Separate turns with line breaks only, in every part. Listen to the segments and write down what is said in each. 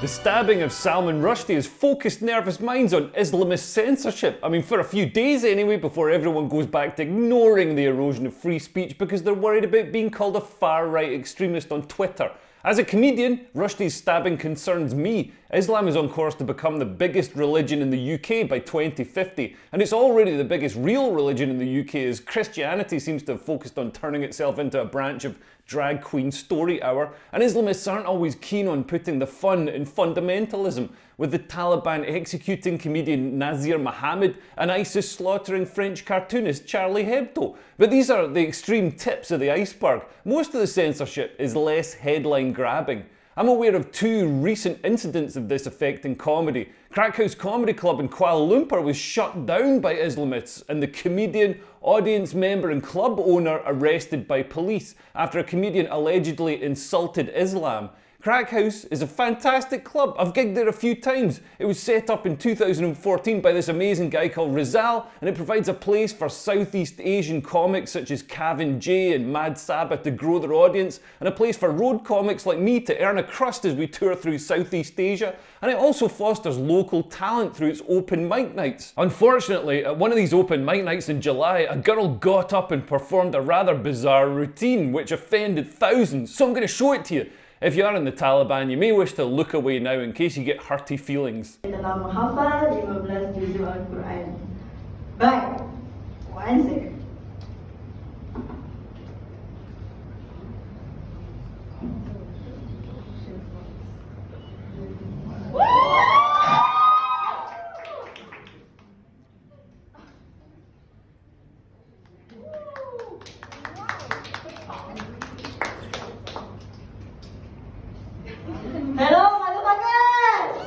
The stabbing of Salman Rushdie has focused nervous minds on Islamist censorship. I mean, for a few days anyway, before everyone goes back to ignoring the erosion of free speech because they're worried about being called a far-right extremist on Twitter. As a comedian, Rushdie's stabbing concerns me. Islam is on course to become the biggest religion in the UK by 2050, and it's already the biggest real religion in the UK as Christianity seems to have focused on turning itself into a branch of drag queen story hour, and Islamists aren't always keen on putting the fun in fundamentalism, with the Taliban executing comedian Nazir Mohammed and ISIS slaughtering French cartoonist Charlie Hebdo. But these are the extreme tips of the iceberg. Most of the censorship is less headline grabbing. I'm aware of two recent incidents of this affecting comedy. Crackhouse Comedy Club in Kuala Lumpur was shut down by Islamists and the comedian, audience member and club owner arrested by police after a comedian allegedly insulted Islam. Crackhouse is a fantastic club. I've gigged there a few times. It was set up in 2014 by this amazing guy called Rizal, and it provides a place for Southeast Asian comics such as Kavin J and Mad Saba to grow their audience, and a place for road comics like me to earn a crust as we tour through Southeast Asia. And it also fosters local talent through its open mic nights. Unfortunately, at one of these open mic nights in July, a girl got up and performed a rather bizarre routine which offended thousands, so I'm going to show it to you. If you are in the Taliban, you may wish to look away now in case you get hearty feelings.
Dalam menghafal 15 juzuk Al-Quran. Baik, 1 second. Hello, motherfuckers!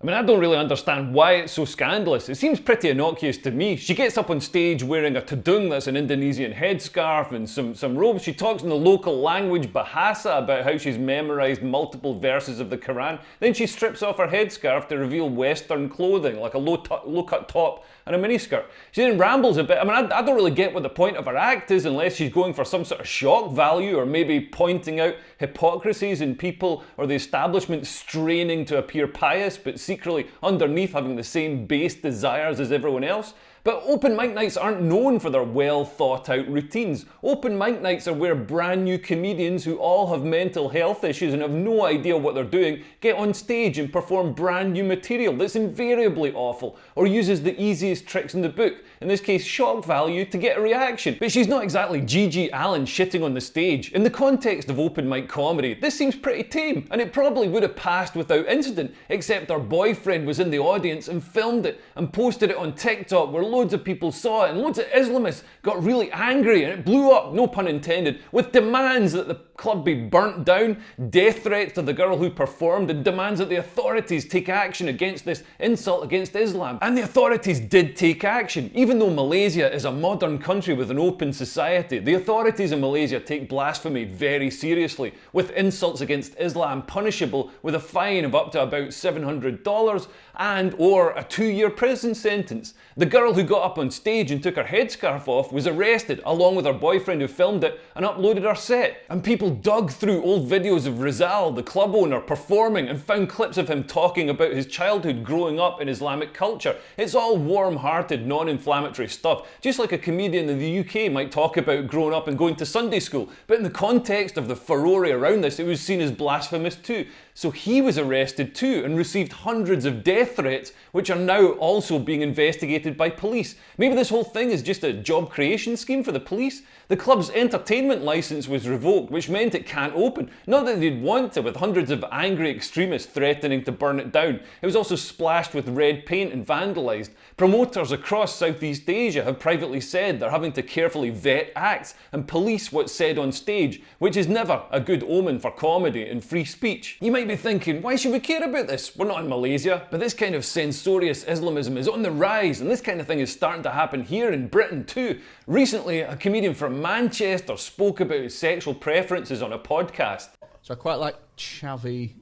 I mean, I don't really understand why it's so scandalous. It seems pretty innocuous to me. She gets up on stage wearing a tudung, that's an Indonesian headscarf, and some robes. She talks in the local language Bahasa about how she's memorized multiple verses of the Quran. Then she strips off her headscarf to reveal Western clothing, like a low-cut top and a miniskirt. She then rambles a bit. I mean, I don't really get what the point of her act is unless she's going for some sort of shock value or maybe pointing out hypocrisies in people or the establishment straining to appear pious but secretly underneath having the same base desires as everyone else. But open mic nights aren't known for their well thought out routines. Open mic nights are where brand new comedians who all have mental health issues and have no idea what they're doing get on stage and perform brand new material that's invariably awful or uses the easiest tricks in the book, in this case shock value, to get a reaction. But she's not exactly Gigi Allen shitting on the stage. In the context of open mic comedy, this seems pretty tame, and it probably would have passed without incident, except her boyfriend was in the audience and filmed it and posted it on TikTok where loads of people saw it and loads of Islamists got really angry and it blew up, no pun intended, with demands that the club be burnt down, death threats to the girl who performed, and demands that the authorities take action against this insult against Islam. And the authorities did take action. Even though Malaysia is a modern country with an open society, the authorities in Malaysia take blasphemy very seriously, with insults against Islam punishable with a fine of up to about $700 and or a 2-year prison sentence. The girl who got up on stage and took her headscarf off was arrested along with her boyfriend who filmed it and uploaded her set. And people dug through old videos of Rizal, the club owner, performing and found clips of him talking about his childhood growing up in Islamic culture. It's all warm-hearted, non-inflammatory stuff, just like a comedian in the UK might talk about growing up and going to Sunday school. But in the context of the furore around this, it was seen as blasphemous too. So he was arrested too and received hundreds of death threats, which are now also being investigated by police. Maybe this whole thing is just a job creation scheme for the police? The club's entertainment license was revoked, which meant it can't open. Not that they'd want to, with hundreds of angry extremists threatening to burn it down. It was also splashed with red paint and vandalised. Promoters across Southeast Asia have privately said they're having to carefully vet acts and police what's said on stage, which is never a good omen for comedy and free speech. You might be thinking, why should we care about this? We're not in Malaysia. But this kind of censorious Islamism is on the rise, and this kind of thing is starting to happen here in Britain too. Recently, a comedian from Manchester spoke about his sexual preferences on a podcast.
So I quite like chavvy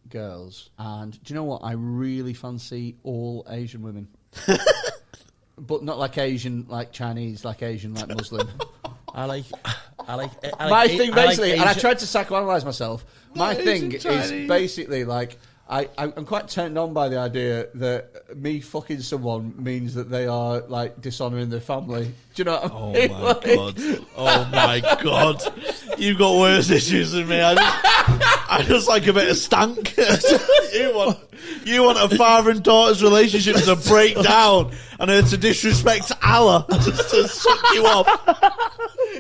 girls, and do you know what? I really fancy all Asian women. But not like Asian, like Chinese, like Asian, like Muslim.
I like
My thing basically, and I
Asian-
tried to psychoanalyze myself. My thing is
Chinese.
basically like I'm quite turned on by the idea that me fucking someone means that they are like dishonouring their family. Do you know what I
Oh
mean?
my
Like-
god! Oh my god! You've got worse issues than me. I just like a bit of stank. you want a father and daughter's relationship to break down and her to disrespect Allah just to suck you off.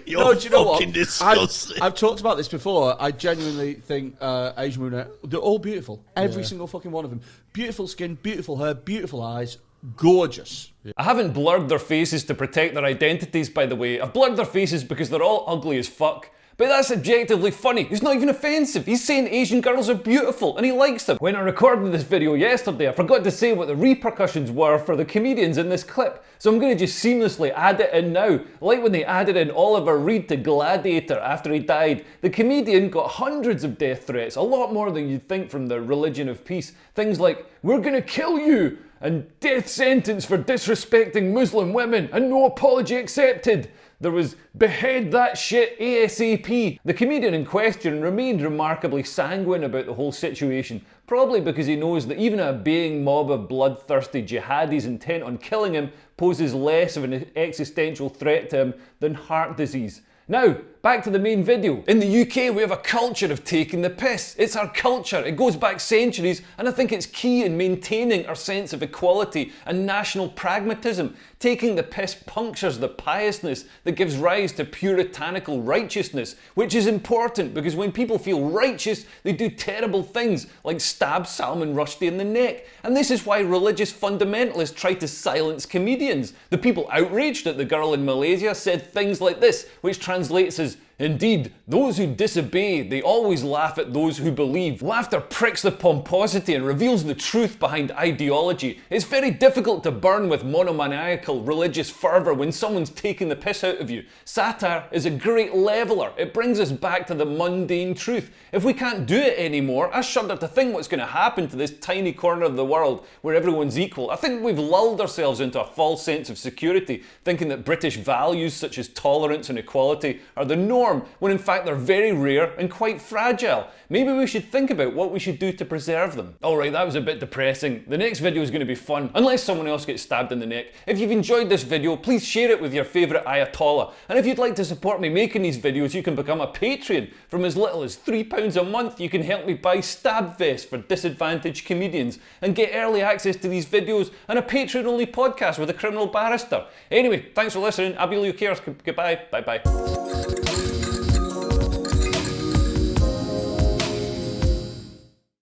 You're
No, do you know what?
fucking disgusting.
I've talked about this before. I genuinely think Asian women, they're all beautiful. Every single fucking one of them. Beautiful skin, beautiful hair, beautiful eyes, gorgeous.
I haven't blurred their faces to protect their identities, by the way. I've blurred their faces because they're all ugly as fuck. But that's objectively funny. It's not even offensive. He's saying Asian girls are beautiful and he likes them. When I recorded this video yesterday, I forgot to say what the repercussions were for the comedians in this clip. So I'm going to just seamlessly add it in now. Like when they added in Oliver Reed to Gladiator after he died. The comedian got hundreds of death threats, a lot more than you'd think from the religion of peace. Things like, "We're going to kill you," and "death sentence for disrespecting Muslim women and no apology accepted." There was "behead that shit ASAP." The comedian in question remained remarkably sanguine about the whole situation, probably because he knows that even a baying mob of bloodthirsty jihadis intent on killing him poses less of an existential threat to him than heart disease. Now, back to the main video. In the UK, we have a culture of taking the piss. It's our culture. It goes back centuries, and I think it's key in maintaining our sense of equality and national pragmatism. Taking the piss punctures the piousness that gives rise to puritanical righteousness, which is important because when people feel righteous, they do terrible things like stab Salman Rushdie in the neck. And this is why religious fundamentalists try to silence comedians. The people outraged at the girl in Malaysia said things like this, which translates as, "Indeed, those who disobey, they always laugh at those who believe. Laughter pricks the pomposity and reveals the truth behind ideology. It's very difficult to burn with monomaniacal religious fervour when someone's taking the piss out of you. Satire is a great leveller. It brings us back to the mundane truth. If we can't do it anymore, I shudder to think what's going to happen to this tiny corner of the world where everyone's equal. I think we've lulled ourselves into a false sense of security, thinking that British values such as tolerance and equality are the norm, when in fact they're very rare and quite fragile. Maybe we should think about what we should do to preserve them." Alright, that was a bit depressing. The next video is going to be fun, unless someone else gets stabbed in the neck. If you've enjoyed this video, please share it with your favourite Ayatollah. And if you'd like to support me making these videos, you can become a Patreon. From as little as £3 a month, you can help me buy stab vests for disadvantaged comedians and get early access to these videos and a Patreon-only podcast with a criminal barrister. Anyway, thanks for listening. I'll be Leo Cares. Goodbye. Bye-bye.